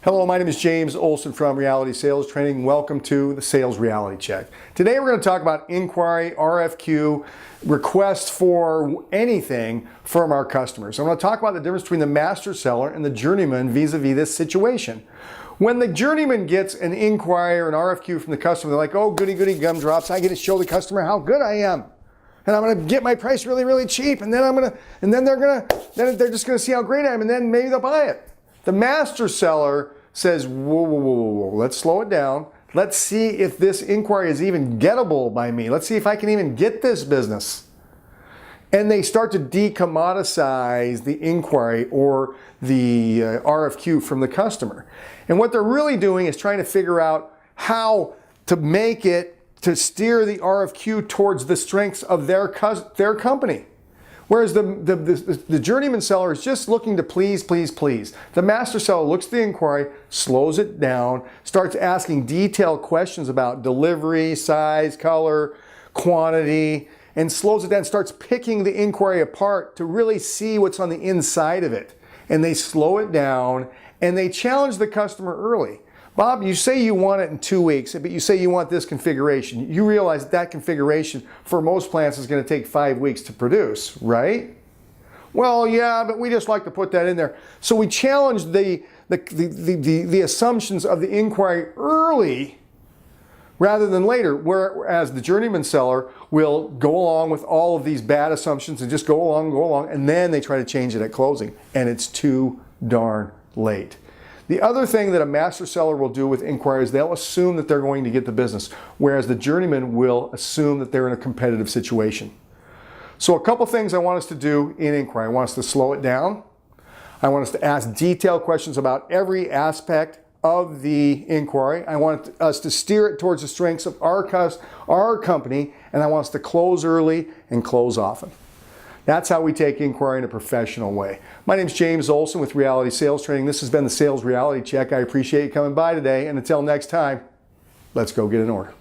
Hello, my name is James Olson from Reality Sales Training. Welcome to the Sales Reality Check. Today we're going to talk about inquiry, RFQ, requests for anything from our customers. I'm going to talk about the difference between the master seller and the journeyman vis-a-vis this situation. When the journeyman gets an inquiry or an RFQ from the customer, they're like, oh, goody goody gumdrops, I get to show the customer how good I am. And I'm going to get my price really, really cheap, and then they're just going to see how great I am, and then maybe they'll buy it. The master seller says, whoa, let's slow it down. Let's see if this inquiry is even gettable by me. Let's see if I can even get this business. And they start to decommoditize the inquiry or the RFQ from the customer. And what they're really doing is trying to figure out how to make it, to steer the RFQ towards the strengths of their company. Whereas the journeyman seller is just looking to please. The master seller looks at the inquiry, slows it down, starts asking detailed questions about delivery, size, color, quantity, and slows it down, starts picking the inquiry apart to really see what's on the inside of it. And they slow it down and they challenge the customer early. Bob, you say you want it in 2 weeks, but you say you want this configuration. You realize that configuration for most plants is going to take 5 weeks to produce, right? Well, yeah, but we just like to put that in there. So we challenge the assumptions of the inquiry early rather than later, whereas the journeyman seller will go along with all of these bad assumptions and just go along, and then they try to change it at closing, and it's too darn late. The other thing that a master seller will do with inquiries, they'll assume that they're going to get the business, whereas the journeyman will assume that they're in a competitive situation. So a couple things I want us to do in inquiry. I want us to slow it down. I want us to ask detailed questions about every aspect of the inquiry. I want us to steer it towards the strengths of our company, and I want us to close early and close often. That's how we take inquiry in a professional way. My name is James Olson with Reality Sales Training. This has been the Sales Reality Check. I appreciate you coming by today, and until next time, let's go get an order.